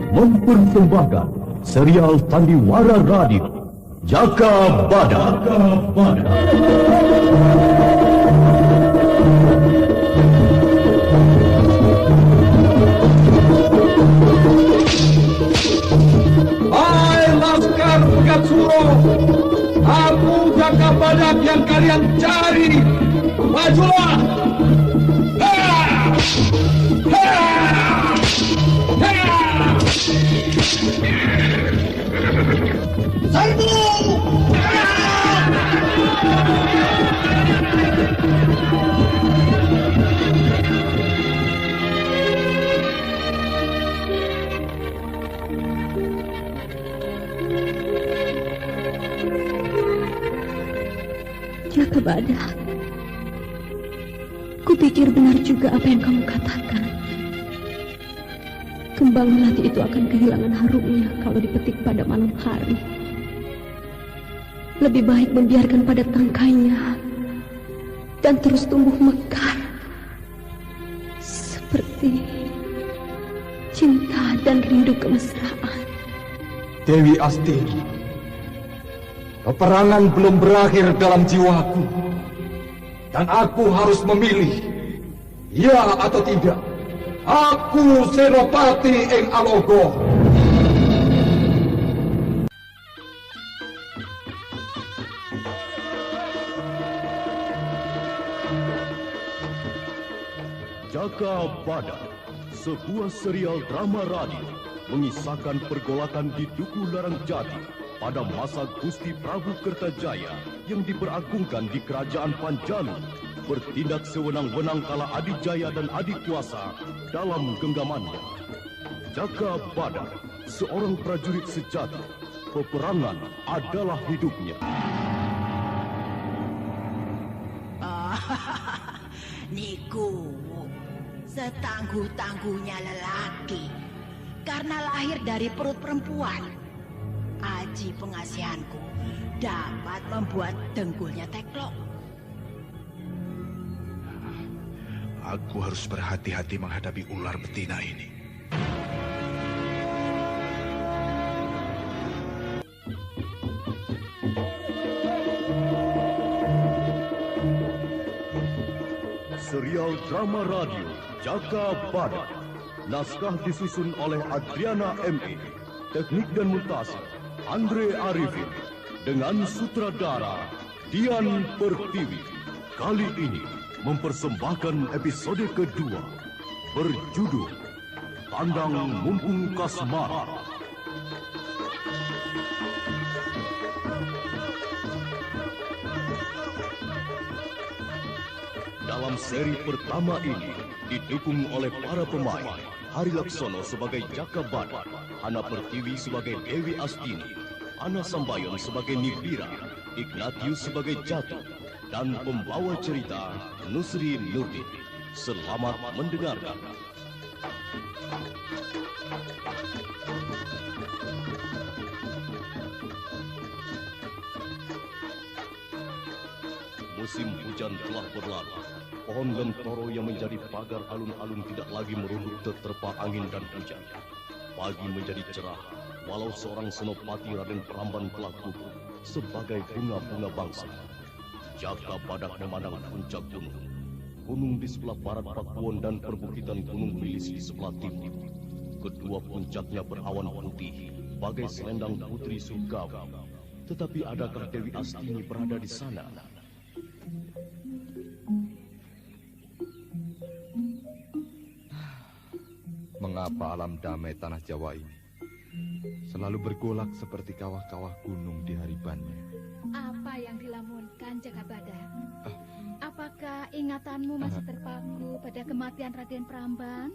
Mempersembahkan serial Sandiwara Radio Jaka Badak. Hai Laskar Gatsuro, aku Jaka Badak yang kalian cari. Majulah! Jaka Badak, kupikir benar juga apa yang kamu katakan. Kembang melati itu akan kehilangan harumnya kalau dipetik pada malam hari. Lebih baik membiarkan pada tangkainya dan terus tumbuh mekar seperti cinta dan rindu kemesraan. Dewi Astini, peperangan belum berakhir dalam jiwaku, dan aku harus memilih, ya atau tidak. Aku Senopati ing Alogo. Jaka Badak, sebuah serial drama radio mengisahkan pergolakan di Duku Larang Jati pada masa Gusti Prabu Kertajaya yang diperagungkan di Kerajaan Panjalu, bertindak sewenang-wenang kala Adijaya dan Adikuasa dalam genggamannya. Jaka Badak, seorang prajurit sejati, peperangan adalah hidupnya. Niku, setangguh-tangguhnya lelaki, karena lahir dari perut perempuan. Aji pengasihanku dapat membuat dengkulnya teklok. Aku harus berhati-hati menghadapi ular betina ini. Serial drama radio Jaka Badak. Naskah disusun oleh Adriana M.E. Teknik dan montase Andre Arifin. Dengan sutradara Dian Pertiwi. Kali ini mempersembahkan episode kedua berjudul Tandang Mumpung Kasmara. Dalam seri pertama ini didukung oleh para pemain Hari Laksono sebagai Jaka Badak, Hana Pertiwi sebagai Dewi Astini, Ana Sambayon sebagai Nibira, Ignatius sebagai Jatuh, dan pembawa cerita Nusri Nurdin. Selamat mendengarkan. Musim hujan telah berlalu. Pohon lentoro yang menjadi pagar alun-alun tidak lagi merunduk terterpa angin dan hujan. Pagi menjadi cerah, walau seorang senopati Raden Pramban telah gugur sebagai bunga-bunga bangsa. Jaka Badak memandang puncak gunung. Gunung di sebelah barat Pakuwon dan perbukitan Gunung Wilis di sebelah timur. Kedua puncaknya berawan putih, bagai selendang putri surgawi. Tetapi adakah Dewi Astini berada di sana? Mengapa alam damai tanah Jawa ini selalu bergolak seperti kawah-kawah gunung di haribannya? Apa yang dilamunkan Jaka Badak? Apakah ingatanmu masih terpaku pada kematian Raden Pramban,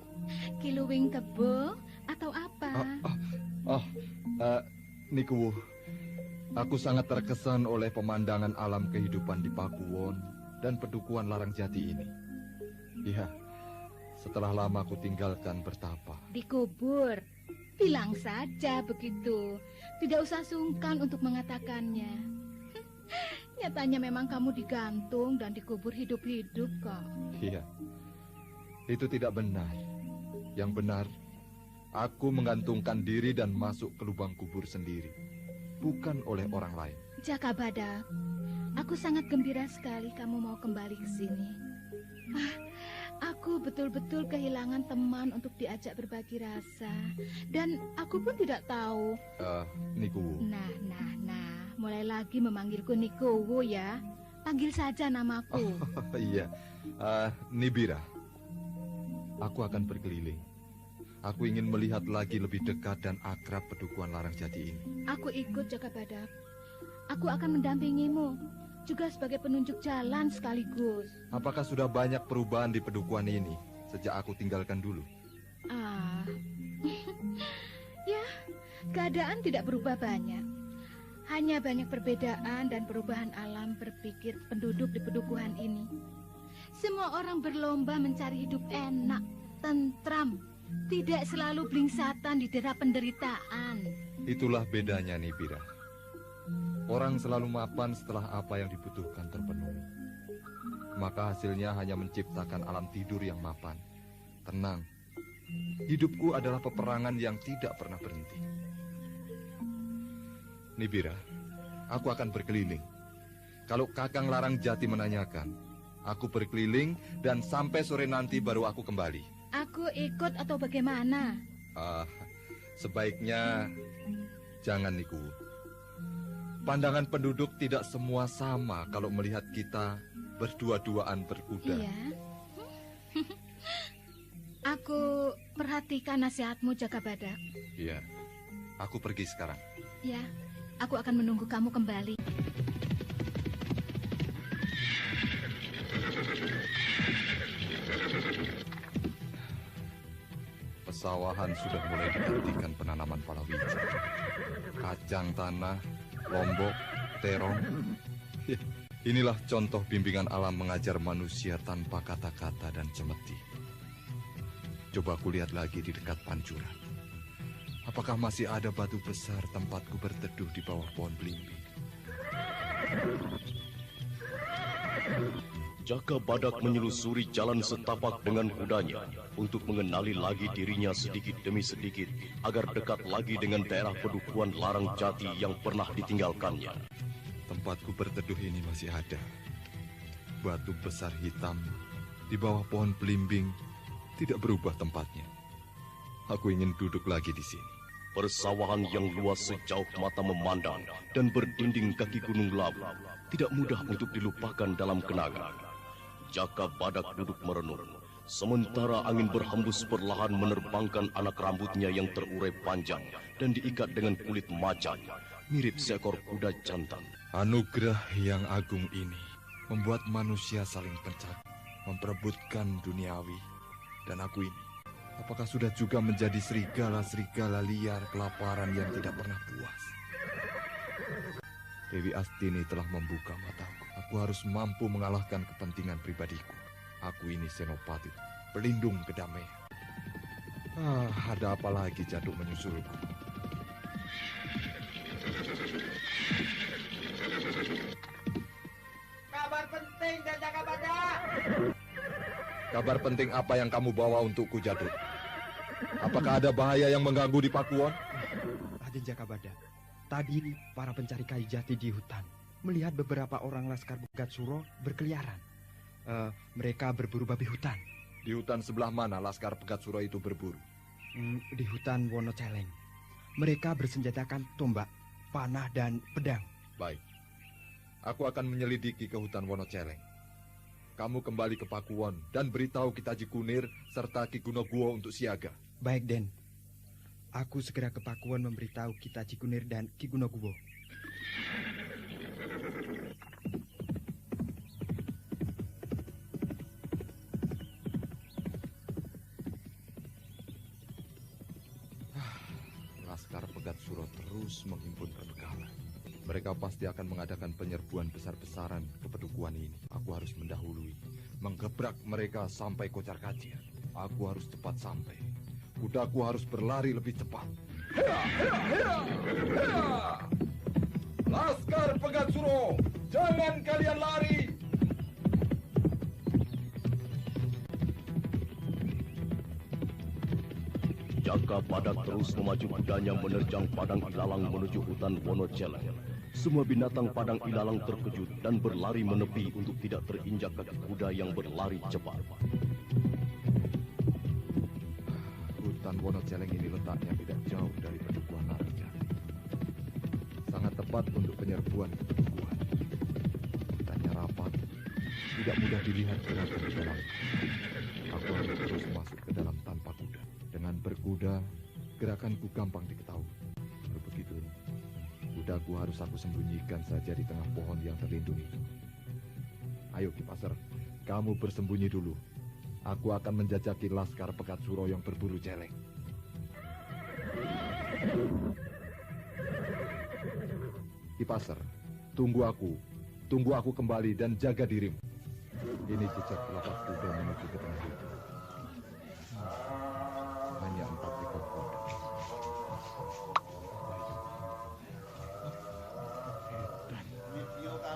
Kiluwing Kebo, atau apa? Niku, aku sangat terkesan oleh pemandangan alam kehidupan di Pakuwon dan Pedukuhan Larang Jati ini. Iya, setelah lama aku tinggalkan bertapa. Dikubur. Bilang saja begitu. Tidak usah sungkan untuk mengatakannya. Nyatanya memang kamu digantung dan dikubur hidup-hidup kok. Iya, itu tidak benar. Yang benar, aku menggantungkan diri dan masuk ke lubang kubur sendiri, bukan oleh orang lain. Jaka Badak, aku sangat gembira sekali kamu mau kembali ke sini. Aku betul-betul kehilangan teman untuk diajak berbagi rasa. Dan aku pun tidak tahu. Nikuwu. Nah, mulai lagi memanggilku Nikuwu ya. Panggil saja namaku. Iya, Nibira. Aku akan berkeliling. Aku ingin melihat lagi lebih dekat dan akrab Pedukuhan Larang Jati ini. Aku ikut, Jaka Badak. Aku akan mendampingimu, juga sebagai penunjuk jalan sekaligus. Apakah sudah banyak perubahan di Pedukuhan ini sejak aku tinggalkan dulu? Ya, keadaan tidak berubah banyak. Hanya banyak perbedaan dan perubahan alam berpikir penduduk di Pedukuhan ini. Semua orang berlomba mencari hidup enak, tentram, tidak selalu blingsatan didera penderitaan. Itulah bedanya, Nibira. Orang selalu mapan setelah apa yang dibutuhkan terpenuhi. Maka hasilnya hanya menciptakan alam tidur yang mapan, tenang. Hidupku adalah peperangan yang tidak pernah berhenti. Nibira, aku akan berkeliling. Kalau Kakang Larang Jati menanyakan, aku berkeliling dan sampai sore nanti baru aku kembali. Aku ikut atau bagaimana? Sebaiknya jangan, Niku. Pandangan penduduk tidak semua sama kalau melihat kita berdua-duaan berkuda. Iya. Aku perhatikan nasihatmu, Jaka Badak. Iya, aku pergi sekarang. Ya, aku akan menunggu kamu kembali. Pesawahan sudah mulai digantikan penanaman palawija. Kacang tanah, lombok, terong. Inilah contoh bimbingan alam mengajar manusia tanpa kata-kata dan cemeti. Coba aku lihat lagi di dekat pancuran. Apakah masih ada batu besar tempatku berteduh di bawah pohon belimbing? Jaka Badak menyelusuri jalan setapak dengan kudanya untuk mengenali lagi dirinya sedikit demi sedikit agar dekat lagi dengan daerah Pedukuhan Larang Jati yang pernah ditinggalkannya. Tempatku berteduh ini masih ada. Batu besar hitam di bawah pohon belimbing tidak berubah tempatnya. Aku ingin duduk lagi di sini. Persawahan yang luas sejauh mata memandang dan berdinding kaki gunung Lawu tidak mudah untuk dilupakan dalam kenangan. Jaka Badak duduk merenung, sementara angin berhembus perlahan menerbangkan anak rambutnya yang terurai panjang dan diikat dengan kulit macan, mirip seekor kuda jantan. Anugerah yang agung ini membuat manusia saling pencari, memperebutkan duniawi. Dan aku ini, apakah sudah juga menjadi serigala-serigala liar kelaparan yang tidak pernah puas? Dewi Astini telah membuka mataku. Aku harus mampu mengalahkan kepentingan pribadiku. Aku ini Senopati, pelindung kedamaian. Ada apa lagi Jaduk menyusulku? Kabar penting dan Jaka Badak. Kabar penting apa yang kamu bawa untukku, Jaduk? Apakah ada bahaya yang mengganggu di Pakuwon? Raden Jaka Badak, tadi para pencari kayu jati di hutan melihat beberapa orang Laskar Pegat Suro berkeliaran. Mereka berburu babi hutan. Di hutan sebelah mana Laskar Pegat Suro itu berburu? Di hutan Wonoceleng. Mereka bersenjatakan tombak, panah, dan pedang. Baik. Aku akan menyelidiki ke hutan Wonoceleng. Kamu kembali ke Pakuwon dan beritahu Kitaji Kunir serta Ki Gunoguwo untuk siaga. Baik, Den. Aku segera ke Pakuwon memberitahu Kitaji Kunir dan Ki Gunoguwo. Laskar Pegat Suro terus menghimpun perbekalan. Mereka pasti akan mengadakan penyerbuan besar-besaran ke Pedukuhan ini. Aku harus mendahului, menggebrak mereka sampai kocar-kacir. Aku harus cepat sampai. Kudaku harus berlari lebih cepat. Laskar Pegat Suro, Jangan kalian lari! Jaka Badak terus memacu kudanya menerjang padang ilalang menuju hutan Wonoceleng. Semua binatang padang ilalang terkejut dan berlari menepi untuk tidak terinjak kaki kuda yang berlari cepat. Hutan Wonoceleng ini letaknya tidak jauh dari pedukuhan Larasjati. Sangat tepat untuk penyerbuan ke pedukuhan. Hutannya rapat, tidak mudah dilihat gerakan di dalam. Aku harus terus masuk ke dalam tanpa kuda. Dengan berkuda, gerakanku gampang diketahui. Kalau begitu, kudaku harus aku sembunyikan saja di tengah pohon yang terlindung itu. Ayo Ki Pasar, kamu bersembunyi dulu. Aku akan menjajaki laskar Pegat Suro yang berburu celeng. Ki Pasar, tunggu aku. Tunggu aku kembali dan jaga dirimu. Ini jejak telapak kuda menuju ke tengah itu. Hanya 4 ekor kuda.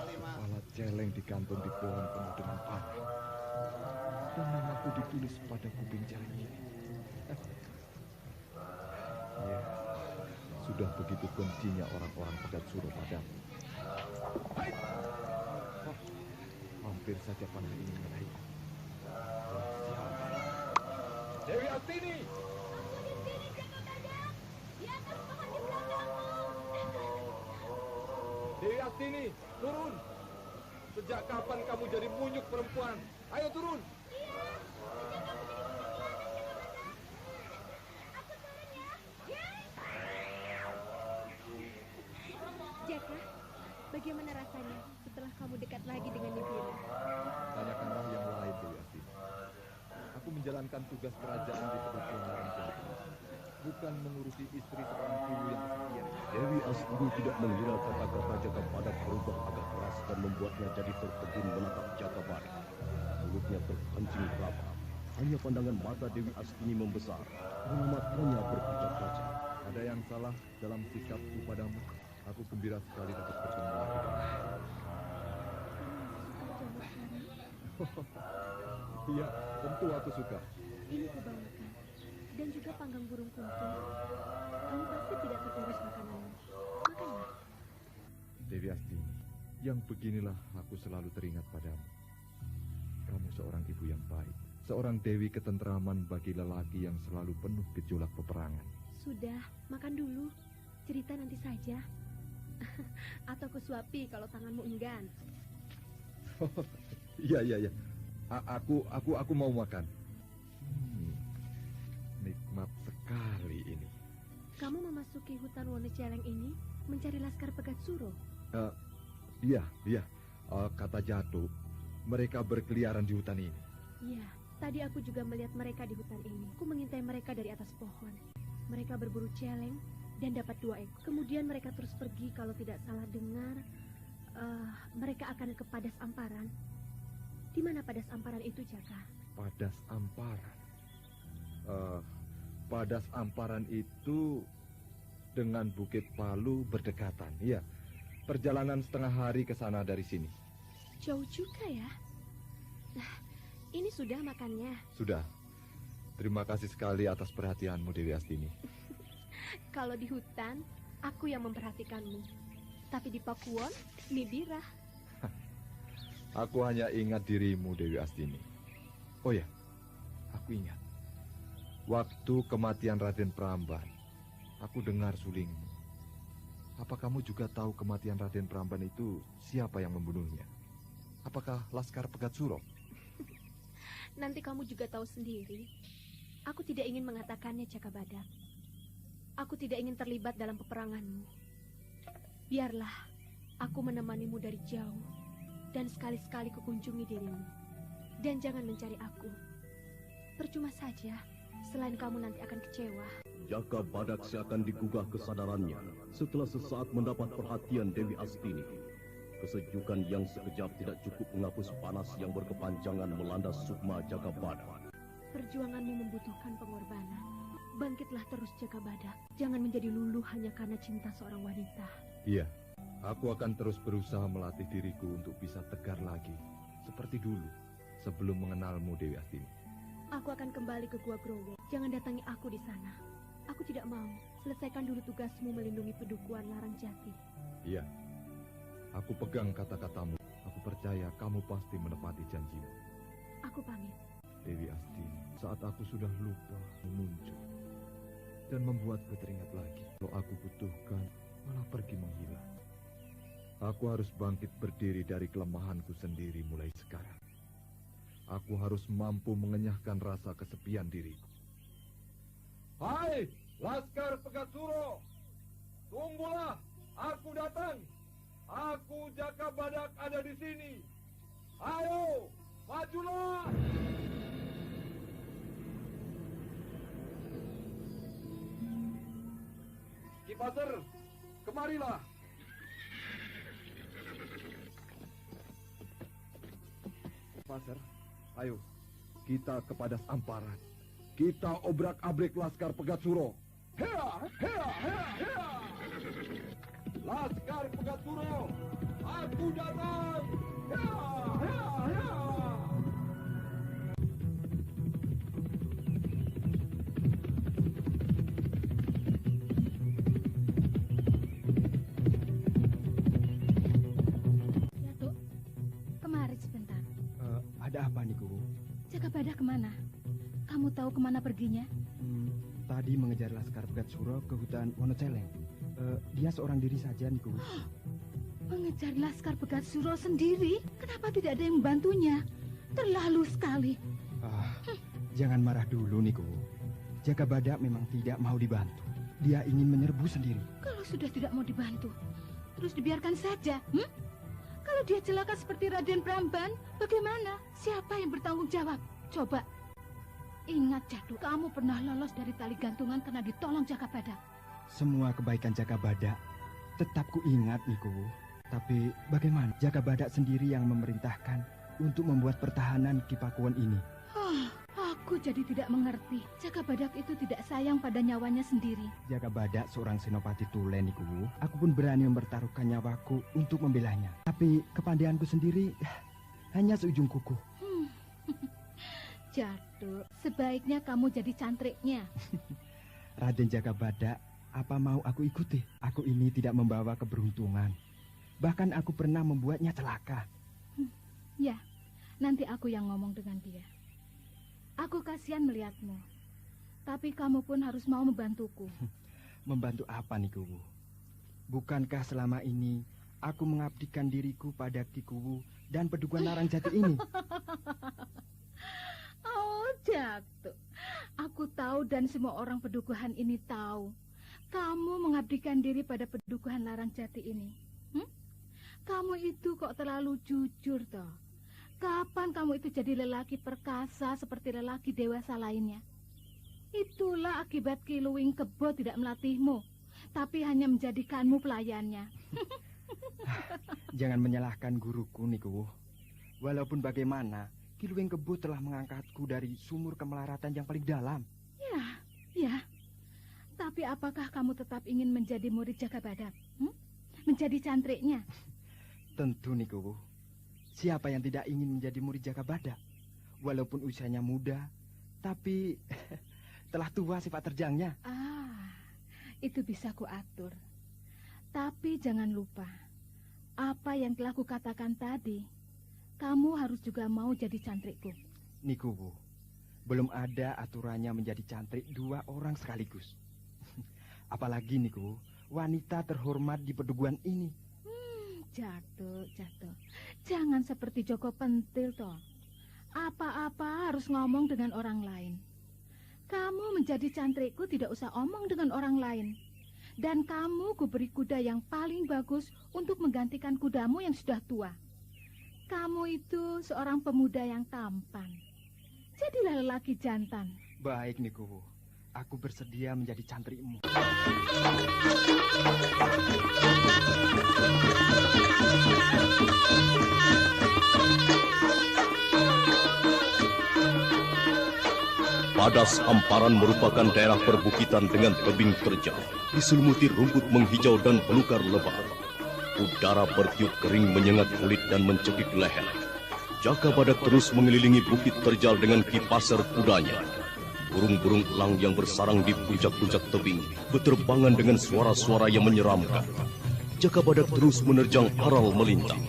Kepala celeng digantung di pohon penuh dengan panah. Dan namaku ditulis pada kuping celeng ini. Ya, sudah begitu bencinya orang-orang Pegat Suro padaku. Oh, hampir saja panah ini mengenai. Dewi Astini! Dewi Astini, turun! Sejak kapan kamu jadi munyuk perempuan? Ayo turun! Jaka, bagaimana rasanya setelah kamu dekat lagi dengan Nibira? Tanyakanlah yang lain, Dewi Astini. Aku menjalankan tugas kerajaan di pedukuhan Larasjati, bukan mengurusi istri seorang guru yang kesekian. Dewi Astini tidak mengira kata-kata Jaka Badak berubah agak keras dan membuatnya jadi tertegun menatap Jaka Badak. Mulutnya terpancing rapat. Hanya pandangan mata Dewi Astini membesar, karena matanya berkaca-kaca. Ada yang salah dalam sikapku padamu. Aku gembira sekali dapat bertemu lagi denganmu. Iya, tentu aku suka. Ini kubawakan. Dan juga panggang burung kuntul. Kamu pasti tidak terurus makananmu. Makanlah. Dewi Astini, yang beginilah aku selalu teringat padamu. Kamu seorang ibu yang baik. Seorang dewi ketentraman bagi lelaki yang selalu penuh gejolak peperangan. Sudah, makan dulu. Cerita nanti saja. Atau kusuapi kalau tanganmu enggan. Iya. Aku mau makan. Nikmat sekali ini. Kamu memasuki hutan Wonoceleng ini mencari laskar Pegat Suro. Iya. Kata Jatuh, mereka berkeliaran di hutan ini. Iya, tadi aku juga melihat mereka di hutan ini. Aku mengintai mereka dari atas pohon. Mereka berburu celeng dan dapat 2 ekor. Kemudian mereka terus pergi. Kalau tidak salah dengar, mereka akan ke Padas Amparan. Di mana Padas Amparan itu, Jaka? Padas Amparan. Padas Amparan itu dengan Bukit Palu berdekatan. Iya, perjalanan setengah hari ke sana dari sini. Jauh juga ya. Nah, ini sudah makannya. Sudah. Terima kasih sekali atas perhatianmu, Dewi Astini. Kalau di hutan, aku yang memperhatikanmu. Tapi di Pakuwon, Nibira. Aku hanya ingat dirimu, Dewi Astini. Oh ya, aku ingat. Waktu kematian Raden Pramban, aku dengar sulingmu. Apa kamu juga tahu kematian Raden Pramban itu siapa yang membunuhnya? Apakah Laskar Pegat Suro? Nanti kamu juga tahu sendiri. Aku tidak ingin mengatakannya, Jaka Badak. Aku tidak ingin terlibat dalam peperanganmu. Biarlah aku menemanimu dari jauh dan sekali-sekali kukunjungi dirimu. Dan jangan mencari aku. Percuma saja, selain kamu nanti akan kecewa. Jaka Badak seakan digugah kesadarannya setelah sesaat mendapat perhatian Dewi Astini. Kesejukan yang sekejap tidak cukup menghapus panas yang berkepanjangan melanda sukma Jaka Badak. Perjuanganmu membutuhkan pengorbanan. Bangkitlah terus, Jaka Badak. Jangan menjadi luluh hanya karena cinta seorang wanita. Iya, Aku akan terus berusaha melatih diriku untuk bisa tegar lagi, seperti dulu, sebelum mengenalmu, Dewi Astini. Aku akan kembali ke Gua Growo. Jangan datangi aku di sana. Aku tidak mau. Selesaikan dulu tugasmu melindungi Pedukuhan Larang Jati. Iya, aku pegang kata-katamu. Aku percaya kamu pasti menepati janjimu. Aku pamit. Dewi Astini, saat aku sudah lupa muncul dan membuatku teringat lagi. Kalau aku butuhkan, malah pergi menghilang. Aku harus bangkit berdiri dari kelemahanku sendiri mulai sekarang. Aku harus mampu mengenyahkan rasa kesepian diriku. Hai, Laskar Pegatsuro! Tunggulah, aku datang. Aku Jaka Badak ada di sini. Ayo, majulah! Ki Pasar, kemarilah. Pasar, ayo, kita ke Padas Amparan. Kita obrak-abrik Laskar Pegatsuro. Hea, hea, hea, hea! Laskar Pegatsuro, aku datang! Hea, hea, hea! Datuk, kemari sebentar. Ada apa, Niku? Jaka Badak kemana? Kamu tahu kemana perginya? Tadi mengejar Laskar Pegatsuro ke hutan Wonoceleng. Dia seorang diri saja, Niku. Mengejar Laskar Pegatsuro sendiri? Kenapa tidak ada yang membantunya? Terlalu sekali. Jangan marah dulu, Niku. Jaka Badak memang tidak mau dibantu. Dia ingin menyerbu sendiri. Kalau sudah tidak mau dibantu, terus dibiarkan saja. Kalau dia celaka seperti Raden Pramban, bagaimana? Siapa yang bertanggung jawab? Coba. Ingat, Jatuh, kamu pernah lolos dari tali gantungan karena ditolong Jaka Badak. Semua kebaikan Jaka Badak tetap ku ingat, Niku. Tapi bagaimana? Jaka Badak sendiri yang memerintahkan untuk membuat pertahanan Ki Pakuwon ini. Aku jadi tidak mengerti. Jaka Badak itu tidak sayang pada nyawanya sendiri. Jaka Badak seorang senopati tulen, Niku. Aku pun berani mempertaruhkan nyawaku untuk membelanya. Tapi kepandaianku sendiri hanya seujung kuku. Jatuh, sebaiknya kamu jadi cantriknya. Raden Jaka Badak, apa mau aku ikuti? Aku ini tidak membawa keberuntungan. Bahkan aku pernah membuatnya celaka. Ya, nanti aku yang ngomong dengan dia. Aku kasihan melihatmu. Tapi kamu pun harus mau membantuku. Membantu apa, Niku? Bukankah selama ini aku mengabdikan diriku pada Ki Kuwu dan Pedukuhan Larang Jati ini? Oh, Jatuh. Aku tahu dan semua orang Pedukuhan ini tahu. Kamu mengabdikan diri pada Pedukuhan Larang Jati ini. Kamu itu kok terlalu jujur, toh. Kapan kamu itu jadi lelaki perkasa seperti lelaki dewasa lainnya? Itulah akibat Ki Luwing Kebo tidak melatihmu, tapi hanya menjadikanmu pelayannya. Jangan menyalahkan guruku, Niku. Walaupun bagaimana, Ki Luwing Kebo telah mengangkatku dari sumur kemelaratan yang paling dalam. Ya. Tapi apakah kamu tetap ingin menjadi murid Jaka Badak? Menjadi cantriknya? Tentu, Niku. Siapa yang tidak ingin menjadi murid Jaka Badak? Walaupun usianya muda, tapi telah tua sifat terjangnya. Itu bisa kuatur. Tapi jangan lupa, apa yang telah kukatakan tadi, kamu harus juga mau jadi cantrikku. Niku, belum ada aturannya menjadi cantrik 2 orang sekaligus. Apalagi, Niku, wanita terhormat di pedukuhan ini. Jatuh. Jangan seperti Joko Pentil, toh. Apa-apa harus ngomong dengan orang lain. Kamu menjadi cantrikku tidak usah omong dengan orang lain. Dan kamu kuberi kuda yang paling bagus untuk menggantikan kudamu yang sudah tua. Kamu itu seorang pemuda yang tampan. Jadilah lelaki jantan. Baik, Niku. Aku bersedia menjadi cantrikmu. Padas Amparan merupakan daerah perbukitan dengan tebing terjal, diselimuti rumput menghijau dan belukar lebat. Udara bertiup kering menyengat kulit dan mencekik leher. Jaka Badak terus mengelilingi bukit terjal dengan kipaser kudanya. Burung-burung elang yang bersarang di puncak-puncak tebing berterbangan dengan suara-suara yang menyeramkan. Jaka Badak terus menerjang aral melintang.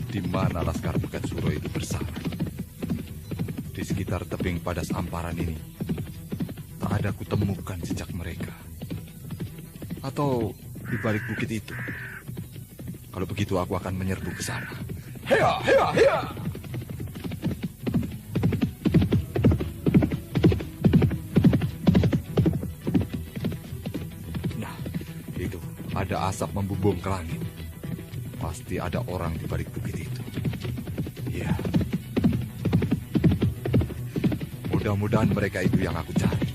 Di mana Laskar Pegat Suro itu bersarang? Di sekitar tebing padas amparan ini, tak ada kutemukan jejak mereka. Atau di balik bukit itu. Kalau begitu aku akan menyerbu ke sana. Hea, hea, hea! Nah, itu ada asap membumbung ke langit. Pasti ada orang di balik bukit itu. Iya. Mudah-mudahan mereka itu yang aku cari.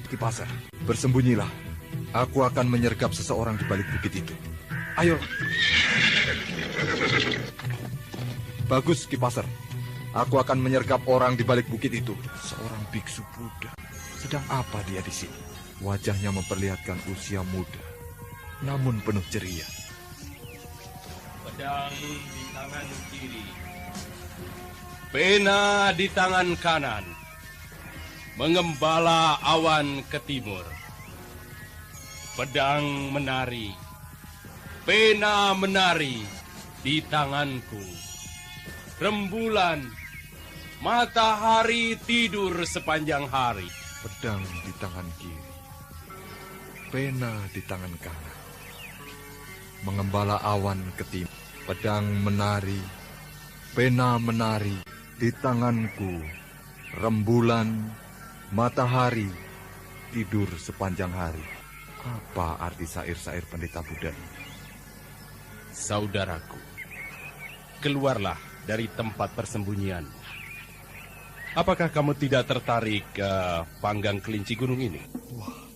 Kipaser, bersembunyilah. Aku akan menyergap seseorang di balik bukit itu. Ayo. Bagus, Kipaser. Aku akan menyergap orang di balik bukit itu. Seorang biksu Buddha. Sedang apa dia di sini? Wajahnya memperlihatkan usia muda, namun penuh ceria. Pedang di tangan kiri, pena di tangan kanan, mengembala awan ke timur. Pedang menari, pena menari di tanganku. Rembulan, matahari tidur sepanjang hari. Pedang di tangan kiri, pena di tangan kanan, mengembala awan ke timur. Pedang menari, pena menari di tanganku. Rembulan, matahari tidur sepanjang hari. Apa arti syair-syair pendeta Buddha ini? Saudaraku, keluarlah dari tempat persembunyianmu. Apakah kamu tidak tertarik ke panggang kelinci gunung ini? Wah,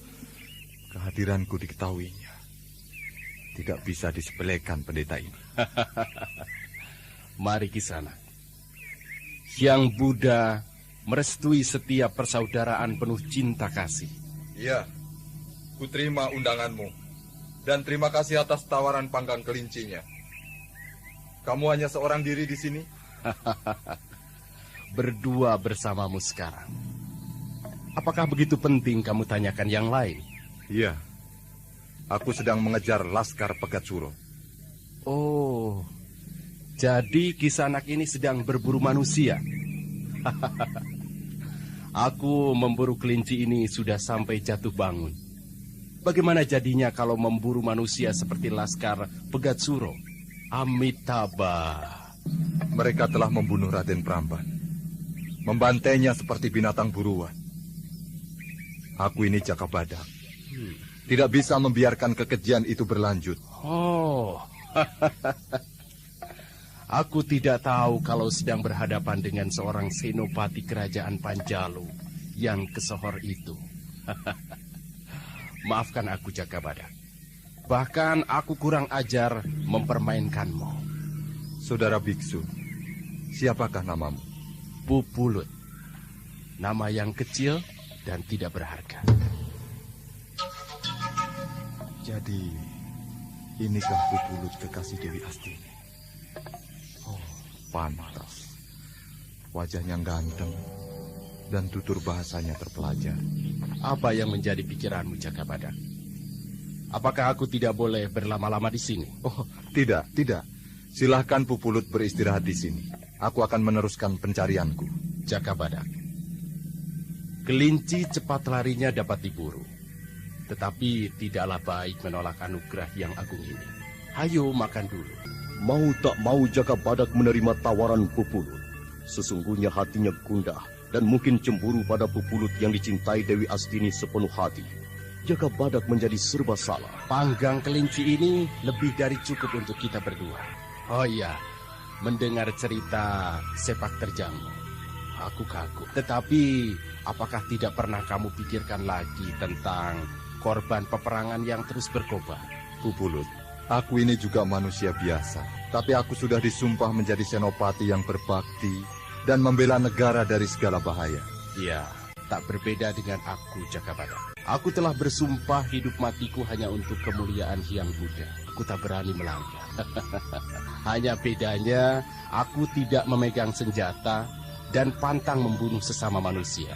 kehadiranku diketahuinya. Tidak bisa disepelekan pendeta ini. Mari Kisanak. Yang Buddha merestui setiap persaudaraan penuh cinta kasih. Iya, ku terima undanganmu. Dan terima kasih atas tawaran panggang kelincinya. Kamu hanya seorang diri di sini? Berdua bersamamu sekarang. Apakah begitu penting kamu tanyakan yang lain? Iya. Aku sedang mengejar Laskar Pegat Suro. Oh, jadi Kisanak ini sedang berburu manusia. Aku memburu kelinci ini sudah sampai jatuh bangun. Bagaimana jadinya kalau memburu manusia seperti Laskar Pegat Suro? Amitabha. Mereka telah membunuh Raden Pramban. Membantainya seperti binatang buruan. Aku ini Jaka Badak. Tidak bisa membiarkan kekejian itu berlanjut. Oh, aku tidak tahu kalau sedang berhadapan dengan seorang senopati kerajaan Panjalu yang kesohor itu. Maafkan aku Jaka Badak. Bahkan aku kurang ajar mempermainkanmu. Saudara biksu, siapakah namamu? Pupulut. Nama yang kecil dan tidak berharga. Jadi, inikah Pupulut kekasih Dewi Astini? Oh, pantas. Wajahnya ganteng dan tutur bahasanya terpelajar. Apa yang menjadi pikiranmu, Jaka Badak? Apakah aku tidak boleh berlama-lama di sini? Oh, tidak. Silahkan Pupulut beristirahat di sini. Aku akan meneruskan pencarianku. Jaka Badak, kelinci cepat larinya dapat diburu. Tetapi tidaklah baik menolak anugerah yang agung ini. Hayo makan dulu. Mau tak mau Jaka Badak menerima tawaran Pupulut. Sesungguhnya hatinya gundah dan mungkin cemburu pada Pupulut yang dicintai Dewi Astini sepenuh hati. Jaka Badak menjadi serba salah. Panggang kelinci ini lebih dari cukup untuk kita berdua. Oh iya, mendengar cerita sepak terjangmu, aku kagum. Tetapi apakah tidak pernah kamu pikirkan lagi tentang korban peperangan yang terus berkobar. Pupulut, aku ini juga manusia biasa. Tapi aku sudah disumpah menjadi senopati yang berbakti dan membela negara dari segala bahaya. Ya, tak berbeda dengan aku, Jakabada. Aku telah bersumpah hidup matiku hanya untuk kemuliaan Hyang Buddha. Aku tak berani melanggar. Hanya bedanya, aku tidak memegang senjata dan pantang membunuh sesama manusia.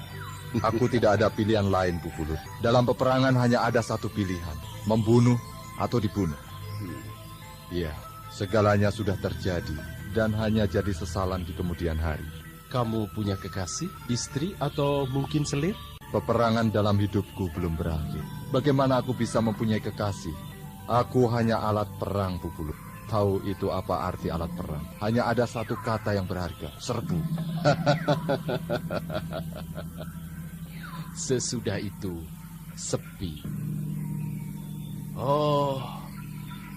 Aku tidak ada pilihan lain, Pupulut. Dalam peperangan hanya ada satu pilihan, membunuh atau dibunuh. Iya, segalanya sudah terjadi dan hanya jadi sesalan di kemudian hari. Kamu punya kekasih, istri, atau mungkin selir? Peperangan dalam hidupku belum berakhir. Bagaimana aku bisa mempunyai kekasih? Aku hanya alat perang, Pupulut. Tahu itu apa arti alat perang? Hanya ada satu kata yang berharga, serbu. Sesudah itu, sepi. Oh,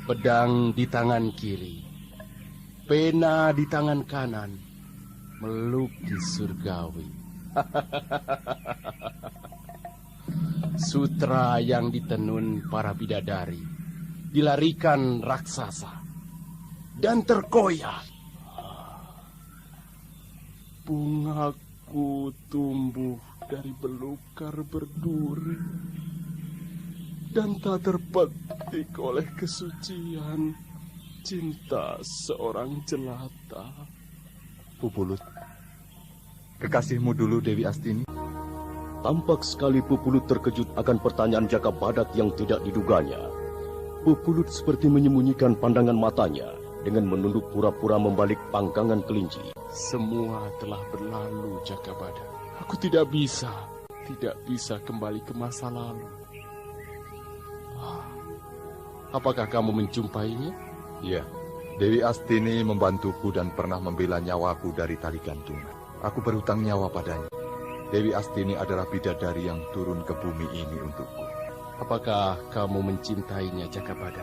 pedang di tangan kiri, pena di tangan kanan, melukis surgawi. Sutra yang ditenun para bidadari dilarikan raksasa dan terkoyak. Bungaku tumbuh dari belukar berduri dan tak terpetik oleh kesucian cinta seorang jelata. Pupulut, kekasihmu dulu Dewi Astini. Tampak sekali Pupulut terkejut akan pertanyaan Jaka Badak yang tidak diduganya. Pupulut seperti menyembunyikan pandangan matanya dengan menunduk pura-pura membalik panggangan kelinci. Semua telah berlalu, Jaka Badak. Aku tidak bisa kembali ke masa lalu. Apakah kamu menjumpainya? Iya, Dewi Astini membantuku dan pernah membela nyawaku dari tali gantungan. Aku berhutang nyawa padanya. Dewi Astini adalah bidadari yang turun ke bumi ini untukku. Apakah kamu mencintainya, Jakabada?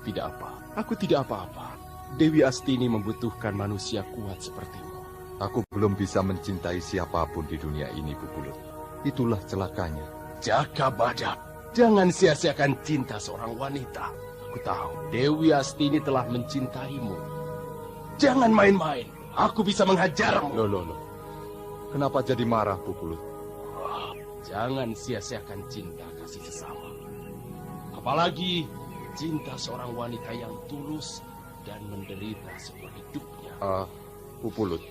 Tidak apa. Aku tidak apa-apa. Dewi Astini membutuhkan manusia kuat sepertimu. Aku belum bisa mencintai siapapun di dunia ini, Pupulut. Itulah celakanya. Jakabada, jangan sia-siakan cinta seorang wanita. Aku tahu Dewi Astini telah mencintaimu. Jangan main-main. Aku bisa menghajarmu. Loh. Kenapa jadi marah, Pupulut? Jangan sia-siakan cinta kasih sesama. Apalagi cinta seorang wanita yang tulus dan menderita seumur hidupnya. Pupulut,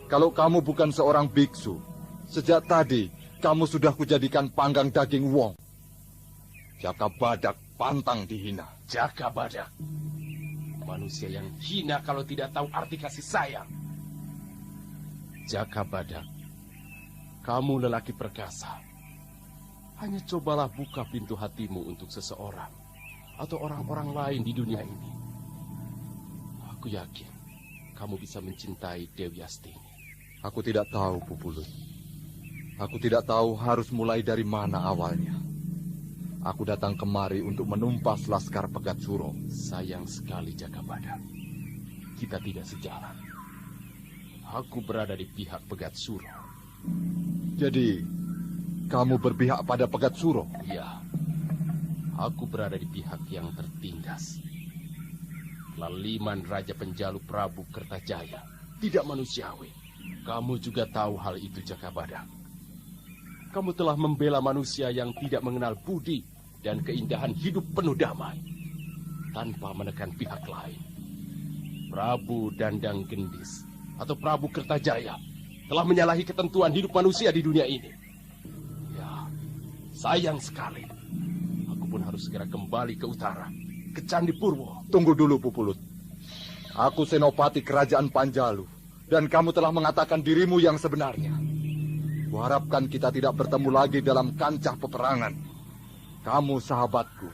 kalau kamu bukan seorang biksu, sejak tadi kamu sudah kujadikan panggang daging wong. Jaka Badak pantang dihina. Jaka Badak, manusia yang hina kalau tidak tahu arti kasih sayang. Jaka Badak, kamu lelaki perkasa. Hanya cobalah buka pintu hatimu untuk seseorang atau orang-orang lain di dunia ini. Aku yakin kamu bisa mencintai Dewi Astini. Aku tidak tahu, Pupulut. Aku tidak tahu harus mulai dari mana awalnya. Aku datang kemari untuk menumpas Laskar Pegat Suro. Sayang sekali, Jaka Badak. Kita tidak sejalan. Aku berada di pihak Pegat Suro. Jadi, kamu berpihak pada Pegat Suro? Iya. Aku berada di pihak yang tertindas. Laliman Raja Penjalu Prabu Kertajaya tidak manusiawi. Kamu juga tahu hal itu, Jaka Badak. Kamu telah membela manusia yang tidak mengenal budi dan keindahan hidup penuh damai tanpa menekan pihak lain. Prabu Dandang Gendis atau Prabu Kertajaya telah menyalahi ketentuan hidup manusia di dunia ini. Ya, sayang sekali. Aku pun harus segera kembali ke utara, ke Candi Purwo. Tunggu dulu, Pupulut. Aku senopati kerajaan Panjalu, dan kamu telah mengatakan dirimu yang sebenarnya. Kuharapkan kita tidak bertemu lagi dalam kancah peperangan. Kamu sahabatku,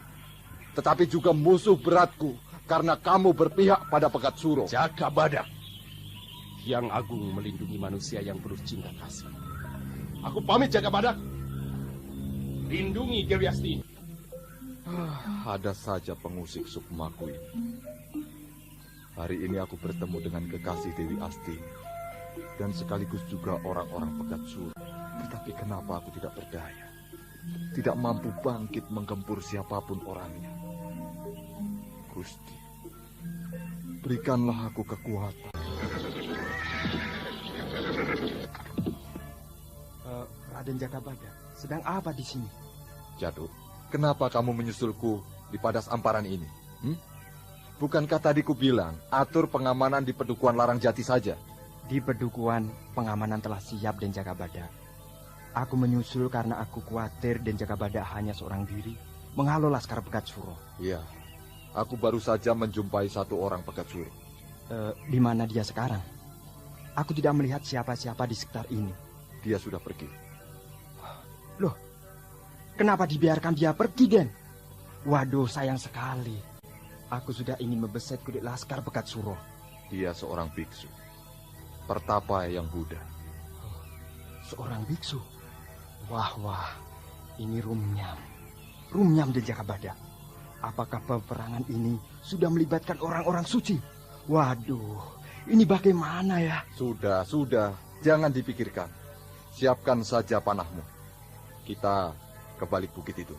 tetapi juga musuh beratku, karena kamu berpihak pada Pegat Suro. Jaka Badak, Hyang Agung melindungi manusia yang penuh cinta kasih. Aku pamit, Jaka Badak. Lindungi Dewi Astini. Ada saja pengusik sukmaku ini. Hari ini aku bertemu dengan kekasih Dewi Astini dan sekaligus juga orang-orang Pegat Suro. Tetapi kenapa aku tidak berdaya? tidak mampu bangkit menggempur siapapun orangnya. Gusti, berikanlah aku kekuatan. Raden Jakabada, sedang apa di sini? Jatuh, kenapa kamu menyusulku di padas amparan ini? Bukankah tadi ku bilang atur pengamanan di Pedukuhan Larang Jati saja? Di Pedukuhan, pengamanan telah siap Den Jakabada. Aku menyusul karena aku khawatir Den Jakabada hanya seorang diri menghalau Laskar Pegat Suro. Iya, aku baru saja menjumpai satu orang Pegat Suro. Di mana dia sekarang? Aku tidak melihat siapa-siapa di sekitar ini. Dia sudah pergi. Loh, kenapa dibiarkan dia pergi, Den? Waduh, sayang sekali. Aku sudah ingin membeset kulit Laskar Pegat Suro. Dia seorang biksu, pertapa yang Buddha. Seorang biksu? Wah, ini rumnyam. Rumnyam Den Jakabada. Apakah peperangan ini sudah melibatkan orang-orang suci? Waduh, ini bagaimana ya? Sudah, jangan dipikirkan. Siapkan saja panahmu. Kita ke balik bukit itu.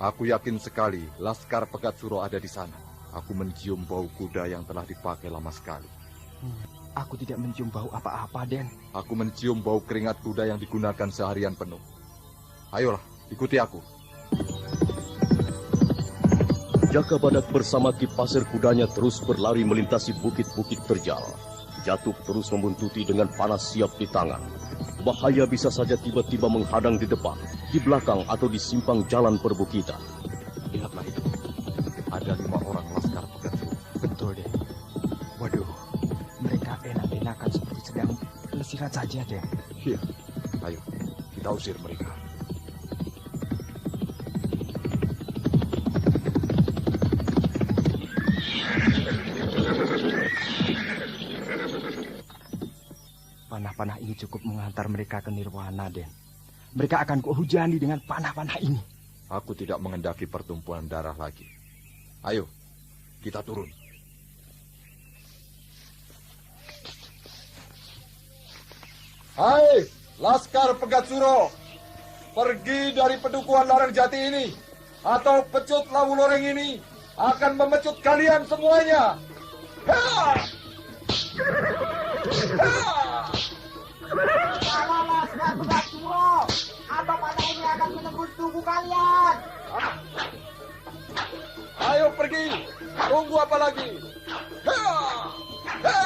Aku yakin sekali Laskar Pegat Suro ada di sana. Aku mencium bau kuda yang telah dipakai lama sekali. Aku tidak mencium bau apa-apa, Den. Aku mencium bau keringat kuda yang digunakan seharian penuh. Ayolah, ikuti aku. Jakabadak bersama Ki Pasir kudanya terus berlari melintasi bukit-bukit terjal. Jatuh terus membuntuti dengan panas siap di tangan. Bahaya bisa saja tiba-tiba menghadang di depan, di belakang atau di simpang jalan perbukitan. Lihatlah itu. Ada 5 orang Laskar Pegat Suro. Betul, Den. Waduh, mereka enak-enakan seperti sedang pelesiran saja, Den. Iya. Ayo, kita usir mereka. Panah-panah ini cukup mengantar mereka ke nirwana, Den. Mereka akan kuhujani dengan panah-panah ini. Aku tidak mengendaki pertumpuan darah lagi. Ayo, kita turun. Hai, Laskar Pegat Suro. Pergi dari Pedukuhan Larang Jati ini, atau pecut Lawu Loreng ini akan memecut kalian semuanya. Ha! Kalau Laskar Pegat Suro, atau panah ini akan menembus tubuh kalian. Ayo pergi, tunggu apa lagi? Ha! Ha!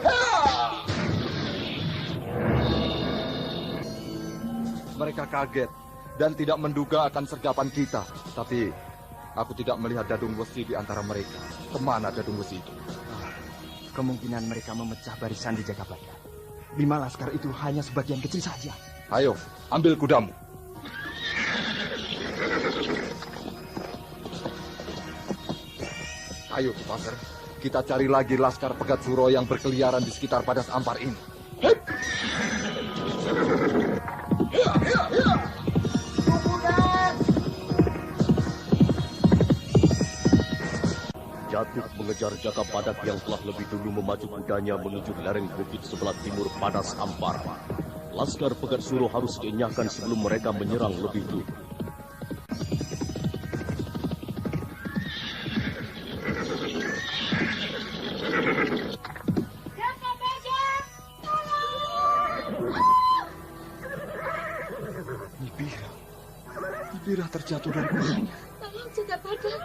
Ha! Mereka kaget dan tidak menduga akan sergapan kita. Tapi aku tidak melihat Dadung Wesi di antara mereka. Kemana Dadung Wesi itu? Kemungkinan mereka memecah barisan di Jakabada. 5 laskar itu hanya sebagian kecil saja. Ayo, ambil kudamu. Ayo, Pasir. Kita cari lagi Laskar Pegat Suro yang berkeliaran di sekitar padas ampar ini. Hei! Jatuh mengejar Jakabadak yang telah lebih dulu memacu kudanya menuju lereng bukit sebelah timur padas ampar. Laskar Pegat Suro harus dienyahkan sebelum mereka menyerang lebih dulu. Nibira terjatuh dari kudanya. Tolong Jakabadak.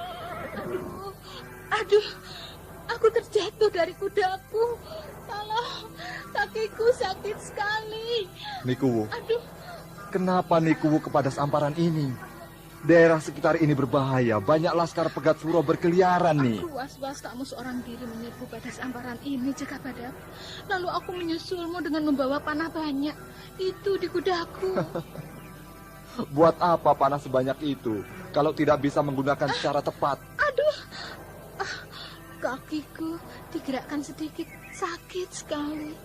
Aduh, aku terjatuh dari kudaku. Tolong, kakiku sakit sekali. Nikuwu, Aduh, kenapa Nikuwu ke padas amparan ini? Daerah sekitar ini berbahaya. Banyak Laskar Pegat Suro berkeliaran nih. aku was-was kamu seorang diri menyerbu padas amparan ini, Jakabadak. Lalu aku menyusulmu dengan membawa panah banyak. Itu di kudaku. Buat apa panah sebanyak itu kalau tidak bisa menggunakan secara tepat? Aduh, kakiku digerakkan sedikit, sakit sekali.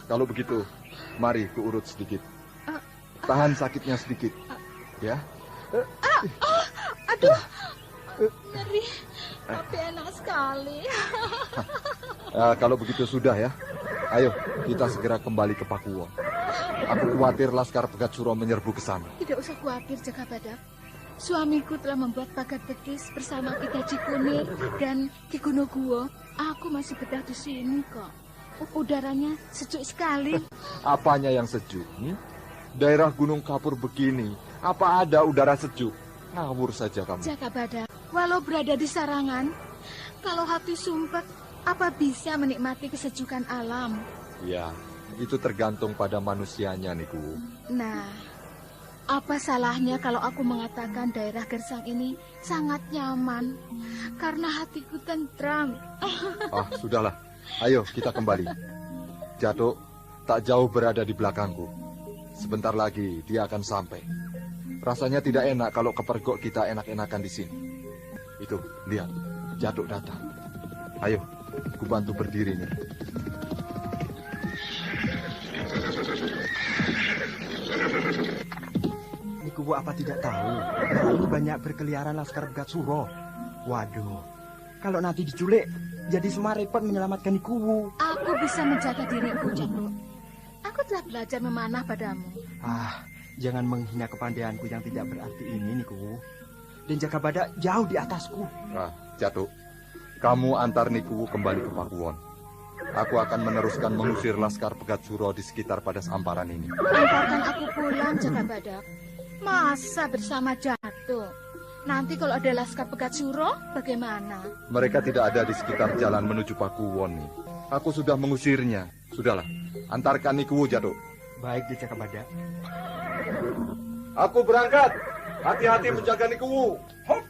Kalau begitu, mari kuurut sedikit. Tahan sakitnya sedikit, ya. Aduh, nyeri, tapi enak sekali. Kalau begitu sudah ya. Ayo, kita segera kembali ke Pakuwon. Aku khawatir Laskar Pegat Suro menyerbu ke sana. Tidak usah khawatir, Jakabadak. Suamiku telah membuat pagar betis bersama Ki Kunir dan Ki Gunoguwo. Aku masih betah di sini kok. Udaranya sejuk sekali. Apanya yang sejuk? Daerah Gunung Kapur begini, apa ada udara sejuk? Ngawur saja kamu. Jakabadak, walau berada di sarangan, kalau hati sumpek, apa bisa menikmati kesejukan alam? Ya, itu tergantung pada manusianya, Niku. Nah, apa salahnya kalau aku mengatakan daerah Gersang ini sangat nyaman karena hatiku tentram. Sudahlah. Ayo kita kembali. Jatuk tak jauh berada di belakangku. Sebentar lagi dia akan sampai. Rasanya tidak enak kalau kepergok kita enak-enakan di sini. Itu, lihat. Jatuk datang. Ayo, ku bantu berdiri nih. Niku apa tidak tahu? Nah, ini banyak berkeliaran Laskar Pegat Suro. Waduh, kalau nanti diculik, jadi Semar repot menyelamatkan Niku. Aku bisa menjaga diriku, Jatuk. Aku telah belajar memanah padamu. Jangan menghina kepandaianku yang tidak berarti ini, Niku. Dan Jakabadak jauh di atasku. Jatuk, kamu antar Niku kembali ke Pakuwon. Aku akan meneruskan mengusir Laskar Pegat Suro di sekitar Padas Amparan ini. Antarkan aku pulang, Jakabadak. Masa bersama Jatuk? Nanti kalau ada Laskar Pegat Suro, bagaimana? Mereka tidak ada di sekitar jalan menuju Pakuwon nih. Aku sudah mengusirnya. Sudahlah, antarkan Niku, Jatuk. Baik, Jakabadak. Aku berangkat. Hati-hati menjaga Niku. Hop.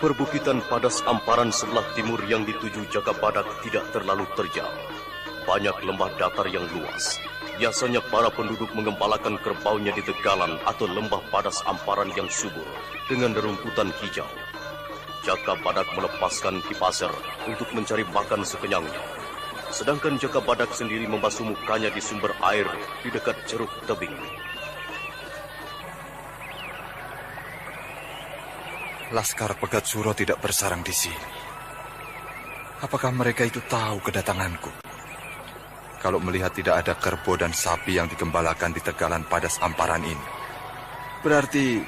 Perbukitan Padas Amparan sebelah timur yang dituju Jakabadak tidak terlalu terjal. Banyak lembah datar yang luas. Biasanya para penduduk mengembalakan kerbaunya di tegalan atau lembah Padas Amparan yang subur dengan rerumputan hijau. Jakabadak melepaskan Kipaser untuk mencari makan sekenyangnya. Sedangkan Jakabadak sendiri membasuh mukanya di sumber air di dekat Ceruk Tebing. Laskar Pegat Suro tidak bersarang di sini. Apakah mereka itu tahu kedatanganku? Kalau melihat tidak ada kerbau dan sapi yang digembalakan di tegalan Padas Amparan ini, berarti,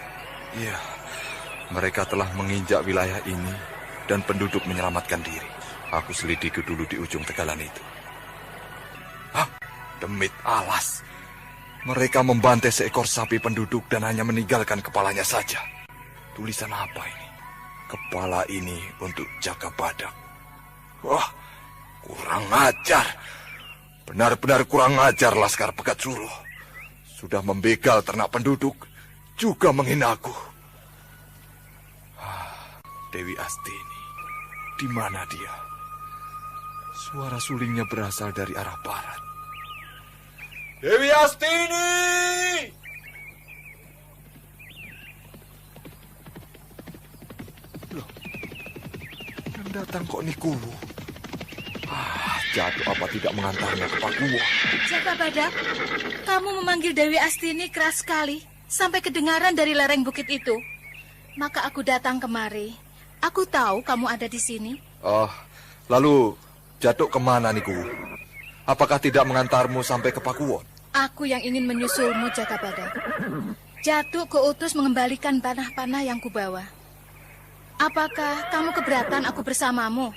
ya, mereka telah menginjak wilayah ini dan penduduk menyelamatkan diri. Aku selidiki dulu di ujung tegalan itu. Demit alas. Mereka membantai seekor sapi penduduk dan hanya meninggalkan kepalanya saja. Tulisan apa ini? Kepala ini untuk Jakabadak. Wah, kurang ajar. Benar-benar kurang ajar Laskar Pegat Suro. Sudah membegal ternak penduduk, juga menghina aku. Dewi Astini, di mana dia? Suara sulingnya berasal dari arah barat. Dewi Astini! Datang kok Niku. Jatuk apa tidak mengantarnya ke Pakuwon? Jakabadak, kamu memanggil Dewi Astini keras sekali sampai kedengaran dari lereng bukit itu. Maka aku datang kemari. Aku tahu kamu ada di sini. Lalu Jatuk kemana Niku? Apakah tidak mengantarmu sampai ke Pakuwon? Aku yang ingin menyusulmu, Jakabadak. Jatuk kuutus mengembalikan panah-panah yang kubawa. Apakah kamu keberatan aku bersamamu?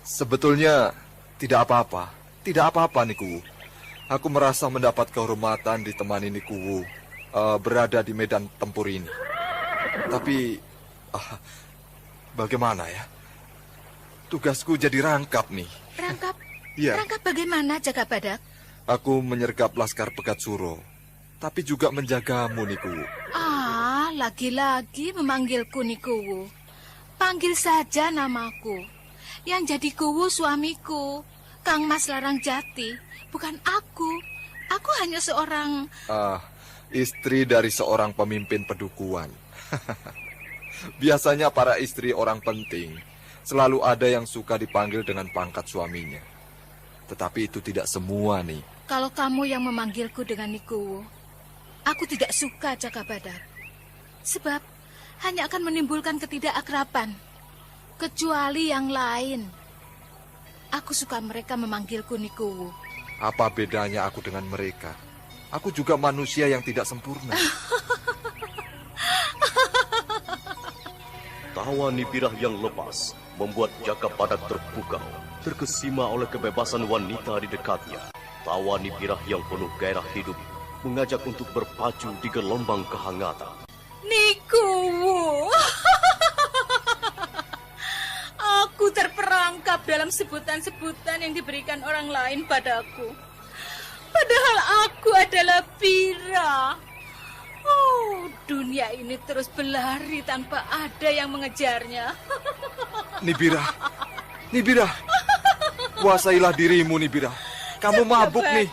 Sebetulnya tidak apa-apa. Tidak apa-apa, Niku. Aku merasa mendapat kehormatan ditemani Niku berada di medan tempur ini. Tapi, bagaimana ya? Tugasku jadi rangkap nih. Rangkap? Iya. Rangkap bagaimana, Jakabadak? Aku menyergap Laskar Pegat Suro, tapi juga menjagamu, Niku. Lagi-lagi memanggilku Niku. Panggil saja namaku. Yang jadi Kuwu suamiku, Kang Mas Larang Jati, bukan aku. Aku hanya seorang... Istri dari seorang pemimpin pedukuhan. Biasanya para istri orang penting selalu ada yang suka dipanggil dengan pangkat suaminya. Tetapi itu tidak semua, nih. Kalau kamu yang memanggilku dengan Nikuwo, aku tidak suka, Jakabadar. Sebab hanya akan menimbulkan ketidakakraban. Kecuali yang lain. Aku suka mereka memanggilku Nikuwo. Apa bedanya aku dengan mereka? Aku juga manusia yang tidak sempurna. Tawa Nibirah yang lepas membuat Jakabadak terpukau, terkesima oleh kebebasan wanita di dekatnya. Tawa Nibirah yang penuh gairah hidup mengajak untuk berpacu di gelombang kehangatan. Nikuwo! Aku terperangkap dalam sebutan-sebutan yang diberikan orang lain padaku. Padahal aku adalah Pira. Oh, dunia ini terus berlari tanpa ada yang mengejarnya. Nibirah, Nibirah, kuasailah dirimu, Nibirah. Kamu mabuk nih.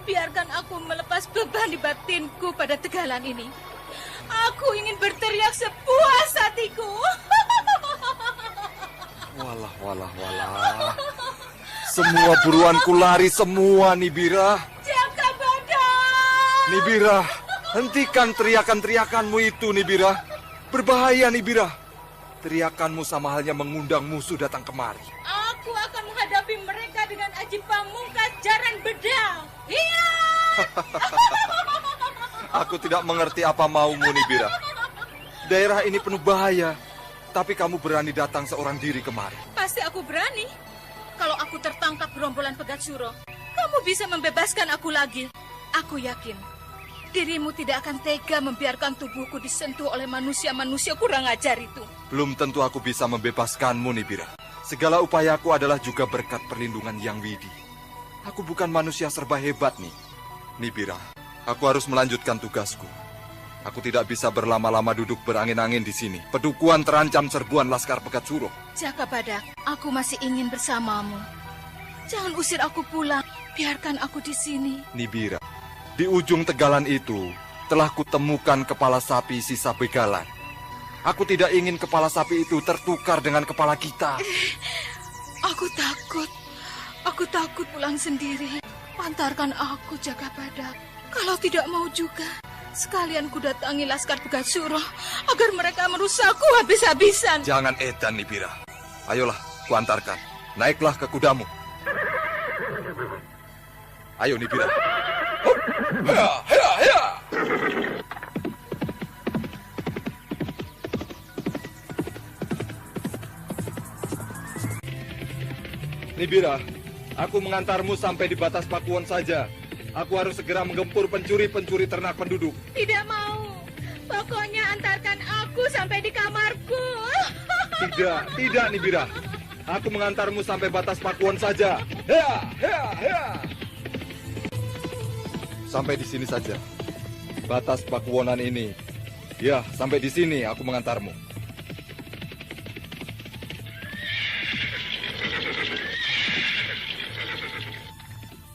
Biarkan aku melepas beban di batinku pada tegalan ini. Aku ingin berteriak sepuas hatiku. Walah, walah, walah. Semua buruanku lari semua, Nibirah. Jakabadak! Nibirah, hentikan teriakan-teriakanmu itu, Nibirah. Berbahaya, Nibirah. Teriakanmu sama halnya mengundang musuh datang kemari. Aku akan menghadapi mereka dengan aji pamungkas jaran bedang. Iya! Aku tidak mengerti apa maumu, Nibirah. Daerah ini penuh bahaya. Tapi kamu berani datang seorang diri kemari. Pasti aku berani. Kalau aku tertangkap gerombolan Pegat Suro, kamu bisa membebaskan aku lagi. Aku yakin dirimu tidak akan tega membiarkan tubuhku disentuh oleh manusia-manusia kurang ajar itu. Belum tentu aku bisa membebaskanmu, Nibirah. Segala upayaku adalah juga berkat perlindungan Yang Widi. Aku bukan manusia serba hebat, nih. Nibirah, aku harus melanjutkan tugasku. Aku tidak bisa berlama-lama duduk berangin-angin di sini. Pedukuhan terancam serbuan Laskar Pegat Suro. Jakabadak, aku masih ingin bersamamu. Jangan usir aku pulang. Biarkan aku di sini. Nibirah, di ujung tegalan itu telah kutemukan kepala sapi sisa begalan. Aku tidak ingin kepala sapi itu tertukar dengan kepala kita. Aku takut. Aku takut pulang sendiri. Antarkan aku, Jakabadak. Kalau tidak mau juga, sekalian ku datangi Laskar Pegat Suro agar mereka merusakku habis-habisan. Jangan edan, Nibirah. Ayolah, kuantarkan. Naiklah ke kudamu. Ayo, Nibirah. Hup. Hea, hea, hea. Nibirah, aku mengantarmu sampai di batas Pakuwon saja. Aku harus segera menggempur pencuri-pencuri ternak penduduk. Tidak mau. Pokoknya antarkan aku sampai di kamarku. Tidak, Nibirah. Aku mengantarmu sampai batas Pakuwon saja. Hea, hea, hea. Sampai di sini saja. Batas Pakuwonan ini. Ya, sampai di sini aku mengantarmu.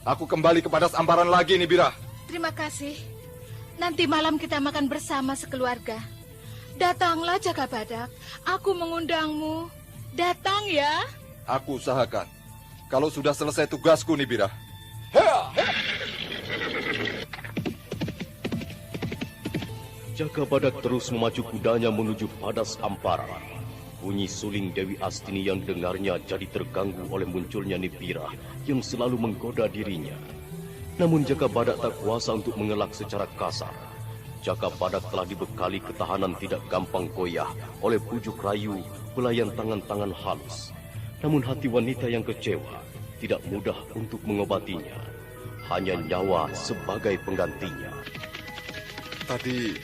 Aku kembali ke Padas Amparan lagi, Nibirah. Terima kasih. Nanti malam kita makan bersama sekeluarga. Datanglah, Jakabadak. Aku mengundangmu. Datang ya. Aku usahakan. Kalau sudah selesai tugasku, Nibirah. Jakabadak terus memacu kudanya menuju Padas Amparan. Bunyi suling Dewi Astini yang dengarnya jadi terganggu oleh munculnya Nibirah yang selalu menggoda dirinya. Namun Jakabadak tak kuasa untuk mengelak secara kasar. Jakabadak telah dibekali ketahanan tidak gampang goyah oleh bujuk rayu belayan tangan-tangan halus. Namun hati wanita yang kecewa tidak mudah untuk mengobatinya. Hanya nyawa sebagai penggantinya. Tadi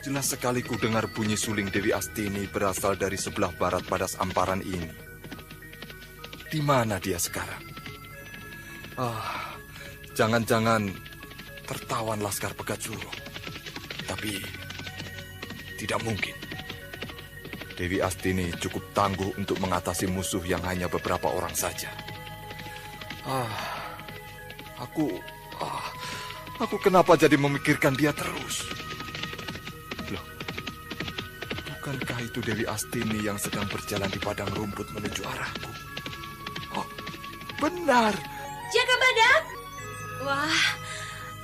jelas sekali ku dengar bunyi suling Dewi Astini berasal dari sebelah barat Padas Amparan ini. Di mana dia sekarang? Jangan-jangan tertawan Laskar Pegat Suro. Tapi tidak mungkin. Dewi Astini cukup tangguh untuk mengatasi musuh yang hanya beberapa orang saja. Aku kenapa jadi memikirkan dia terus? Bukankah itu Dewi Astini yang sedang berjalan di padang rumput menuju arahku? Oh, benar. Jaka Badak! Wah,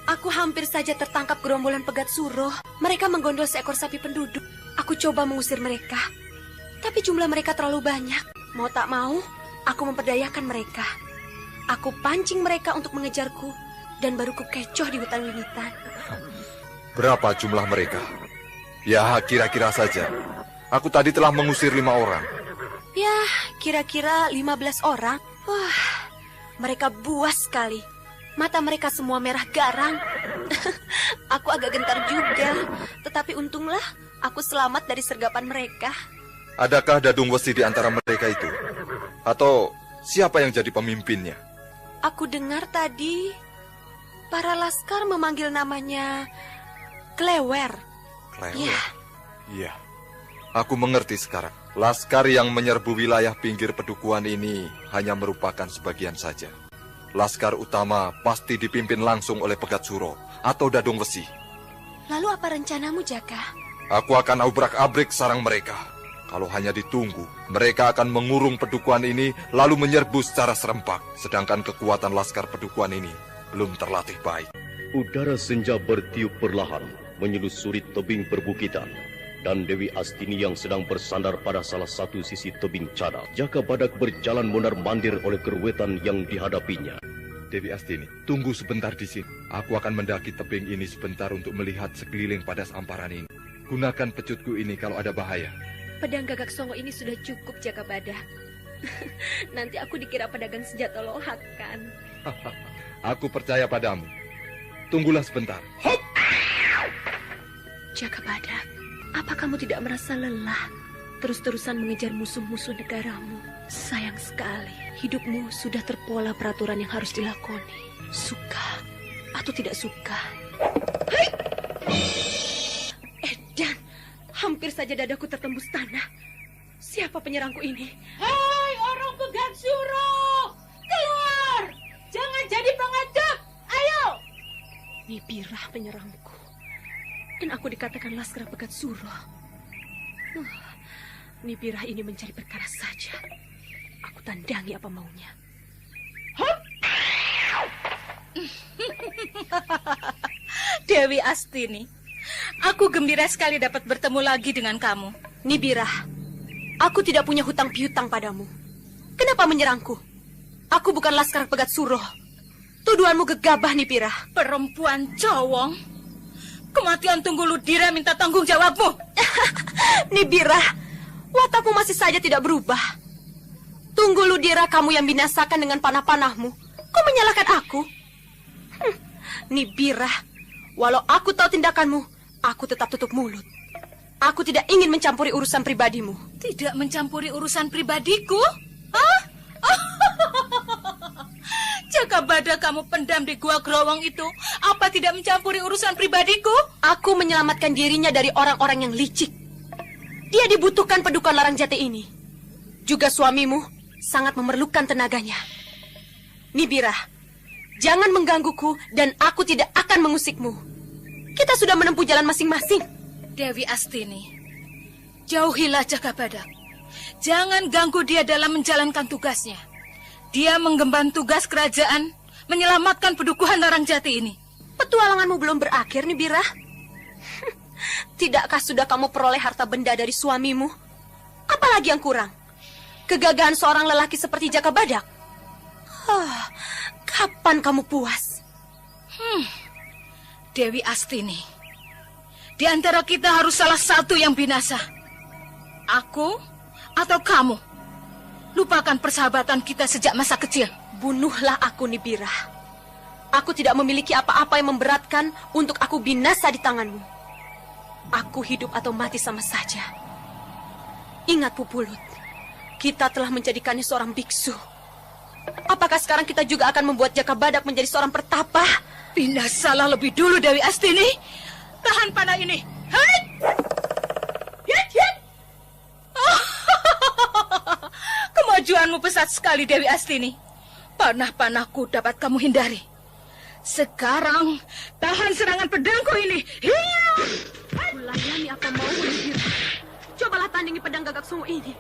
aku hampir saja tertangkap gerombolan pegat Suro. Mereka menggondol seekor sapi penduduk. Aku coba mengusir mereka, tapi jumlah mereka terlalu banyak. Mau tak mau, aku memperdayakan mereka. Aku pancing mereka untuk mengejarku, dan baru kukecoh di hutan winitan. Berapa jumlah mereka? Ya, kira-kira saja. Aku tadi telah mengusir 5 orang. Ya, kira-kira 15 orang. Wah, mereka buas sekali. Mata mereka semua merah garang. Aku agak gentar juga, tetapi untunglah aku selamat dari sergapan mereka. Adakah Dadung Wesi di antara mereka itu? Atau siapa yang jadi pemimpinnya? Aku dengar tadi para laskar memanggil namanya Klewer. Klewer? Iya. Aku mengerti sekarang. Laskar yang menyerbu wilayah pinggir pedukuhan ini hanya merupakan sebagian saja. Laskar utama pasti dipimpin langsung oleh Pegat Suro atau Dadung Wesi. Lalu apa rencanamu, Jaka? Aku akan obrak-abrik sarang mereka. Kalau hanya ditunggu, mereka akan mengurung pedukuhan ini lalu menyerbu secara serempak. Sedangkan kekuatan laskar pedukuhan ini belum terlatih baik. Udara senja bertiup perlahan menyelusuri tebing perbukitan, dan Dewi Astini yang sedang bersandar pada salah satu sisi tebing cadas. Jaka Badak berjalan mondar-mandir oleh keruwetan yang dihadapinya. Dewi Astini, tunggu sebentar di sini. Aku akan mendaki tebing ini sebentar untuk melihat sekeliling pada hamparan ini. Gunakan pecutku ini kalau ada bahaya. Pedang Gagak Songo ini sudah cukup, Jaka Badak. Nanti aku dikira pedagang senjata lohat, kan? Aku percaya padamu. Tunggulah sebentar. Hop! Jaka Badak, apa kamu tidak merasa lelah terus-terusan mengejar musuh-musuh negaramu? Sayang sekali, hidupmu sudah terpola peraturan yang harus dilakoni. Suka atau tidak suka? Hai! Edan, hampir saja dadaku tertembus tanah. Siapa penyerangku ini? Hai, orang Pegat Suro! Keluar! Jangan jadi pengecut! Ayo! Nibirah penyerangku. Dan aku dikatakan laskar Pegat Suro. Nibirah ini mencari perkara saja. Aku tandangi apa maunya. Dewi Astini, aku gembira sekali dapat bertemu lagi dengan kamu. Nibirah, aku tidak punya hutang piutang padamu. Kenapa menyerangku? Aku bukan laskar Pegat Suro. Tuduhanmu gegabah, Nibirah. Perempuan cowong. Kematian Tunggu Ludira minta tanggung jawabmu. Nibirah, watakmu masih saja tidak berubah. Tunggu Ludira kamu yang binasakan dengan panah-panahmu. Kau menyalahkan aku? Nibirah, walau aku tahu tindakanmu, aku tetap tutup mulut. Aku tidak ingin mencampuri urusan pribadimu. Tidak mencampuri urusan pribadiku? Hah? Jaka Badak kamu pendam di gua Growong itu, apa tidak mencampuri urusan pribadiku? Aku menyelamatkan dirinya dari orang-orang yang licik. Dia dibutuhkan pedukuhan Larang Jati ini. Juga suamimu sangat memerlukan tenaganya. Nibirah, jangan menggangguku dan aku tidak akan mengusikmu. Kita sudah menempuh jalan masing-masing. Dewi Astini, jauhilah Jaka Badak. Jangan ganggu dia dalam menjalankan tugasnya. Dia mengemban tugas kerajaan menyelamatkan pedukuhan Larang Jati ini. Petualanganmu belum berakhir, Nibirah. Tidakkah sudah kamu peroleh harta benda dari suamimu? Apalagi yang kurang? Kegagahan seorang lelaki seperti Jaka Badak. Kapan kamu puas? Dewi Astini, di antara kita harus salah satu yang binasa. Aku atau kamu? Lupakan persahabatan kita sejak masa kecil. Bunuhlah aku, Nibirah. Aku tidak memiliki apa-apa yang memberatkan untuk aku binasa di tanganmu. Aku hidup atau mati sama saja. Ingat, Pupulut, kita telah menjadikannya seorang biksu. Apakah sekarang kita juga akan membuat Jaka Badak menjadi seorang pertapa? Binasalah lebih dulu, Dewi Astini. Tahan panah ini. Hai! Hit, hit! Kemajuanmu pesat sekali, Dewi Astini. Panah-panahku dapat kamu hindari. Sekarang, tahan serangan pedangku ini. Hiya! Ulayani apa mau, Nibirah. Cobalah tandingi pedang Gagak Songo ini.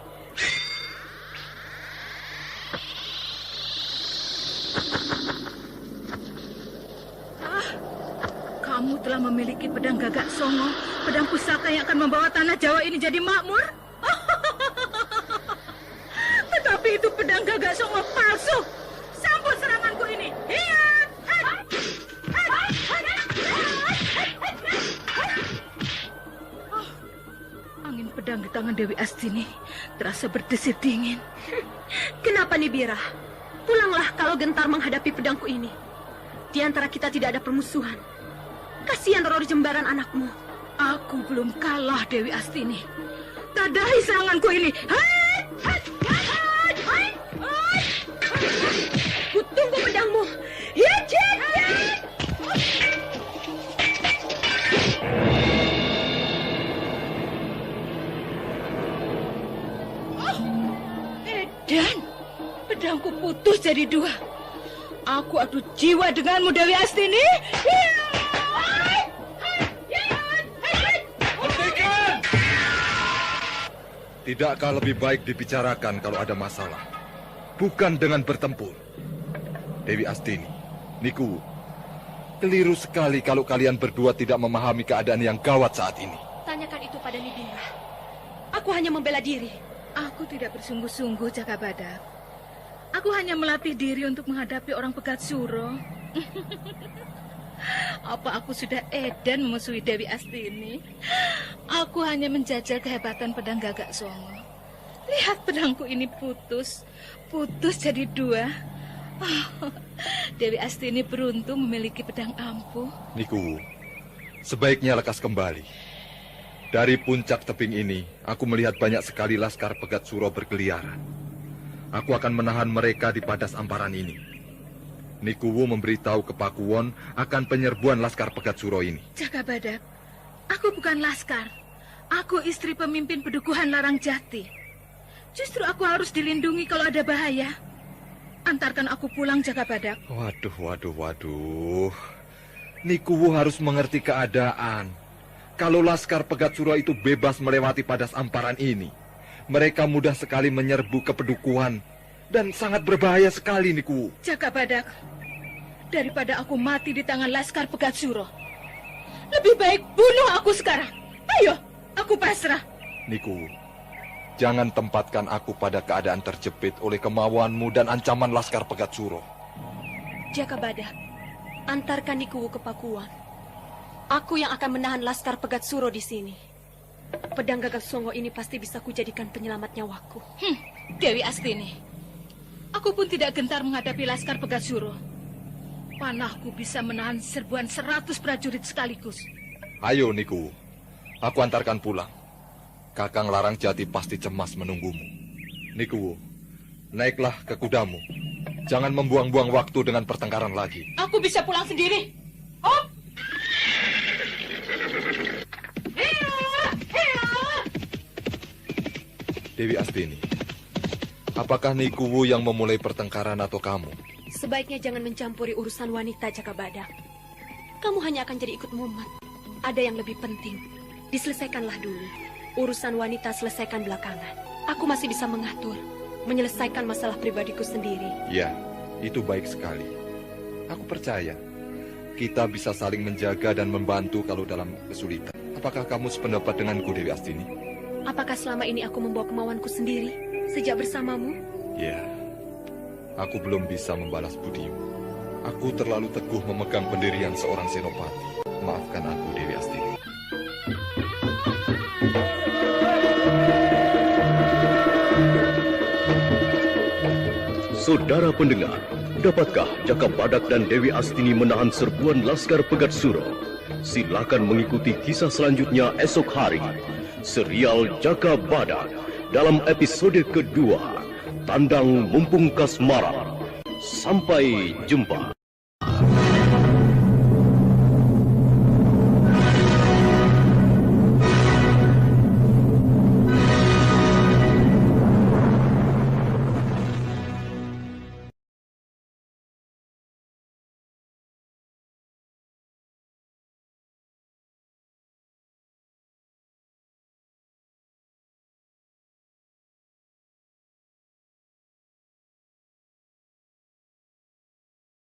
Kamu telah memiliki pedang Gagak Songo, pedang pusaka yang akan membawa tanah Jawa ini jadi makmur. Tetapi itu pedang Gagak Songo palsu. Sambut seranganku ini. Hiat! Angin pedang di tangan Dewi Astini terasa berdesit dingin. Kenapa Nibira? Pulanglah kalau gentar menghadapi pedangku ini. Di antara kita tidak ada permusuhan. Kasihan Roro Jembaran anakmu. Aku belum kalah, Dewi Astini. Tadahi seranganku ini. Kutunggu pedangmu. Hiat! Edan, pedangku putus jadi dua. Aku adu jiwa denganmu, Dewi Astini. Tidakkah lebih baik dibicarakan kalau ada masalah? Bukan dengan bertempur. Dewi Astini, Niku, keliru sekali kalau kalian berdua tidak memahami keadaan yang gawat saat ini. Tanyakan itu pada Nibira. Aku hanya membela diri. Aku tidak bersungguh-sungguh, Jakabadak. Aku hanya melatih diri untuk menghadapi orang Pegat Suro. Apa aku sudah edan memusuhi Dewi Astini? Aku hanya menjajal kehebatan pedang Gagak Songo. Lihat pedangku ini putus jadi dua. Dewi Astini beruntung memiliki pedang ampuh. Niku, sebaiknya lekas kembali. Dari puncak tebing ini, aku melihat banyak sekali laskar Pegat Suro berkeliaran. Aku akan menahan mereka di padas amparan ini. Nikuwu memberitahu ke Pakuwon akan penyerbuan laskar Pegat Suro ini. Jakabadak, aku bukan laskar. Aku istri pemimpin pedukuhan Larang Jati. Justru aku harus dilindungi kalau ada bahaya. Antarkan aku pulang, Jakabadak. Waduh. Nikuwu harus mengerti keadaan. Kalau laskar Pegat Suro itu bebas melewati padas amparan ini, mereka mudah sekali menyerbu ke pedukuhan. Dan sangat berbahaya sekali, Niku. Jakabadak, daripada aku mati di tangan laskar Pegat Suro, lebih baik bunuh aku sekarang. Ayo, aku pasrah. Niku, jangan tempatkan aku pada keadaan terjepit oleh kemauanmu dan ancaman laskar Pegat Suro. Jakabadak, antarkan Nikuwu ke Pakuwon. Aku yang akan menahan laskar Pegat Suro di sini. Pedang Gagak Songo ini pasti bisa kujadikan penyelamat nyawaku. Dewi Astini, aku pun tidak gentar menghadapi laskar Pegat Suro. Panahku bisa menahan serbuan 100 prajurit sekaligus. Ayo, Niku. Aku antarkan pulang. Kakang Larang Jati pasti cemas menunggumu. Niku, naiklah ke kudamu. Jangan membuang-buang waktu dengan pertengkaran lagi. Aku bisa pulang sendiri. Oh! Dewi Astini, apakah Nikuwu yang memulai pertengkaran atau kamu? Sebaiknya jangan mencampuri urusan wanita, Jakabadak. Kamu hanya akan jadi ikut mumet. Ada yang lebih penting. Diselesaikanlah dulu. Urusan wanita selesaikan belakangan. Aku masih bisa mengatur, menyelesaikan masalah pribadiku sendiri. Ya, itu baik sekali. Aku percaya kita bisa saling menjaga dan membantu kalau dalam kesulitan. Apakah kamu sependapat denganku, Dewi Astini? Apakah selama ini aku membawa kemauanku sendiri sejak bersamamu? Ya, aku belum bisa membalas budimu. Aku terlalu teguh memegang pendirian seorang senopati. Maafkan aku, Dewi Astini. Saudara pendengar, dapatkah Jakabadak dan Dewi Astini menahan serbuan laskar Pegat Suro? Silakan mengikuti kisah selanjutnya esok hari. Serial Jakabadak dalam episode kedua, Tandang Mumpung Kasmaran. Sampai jumpa.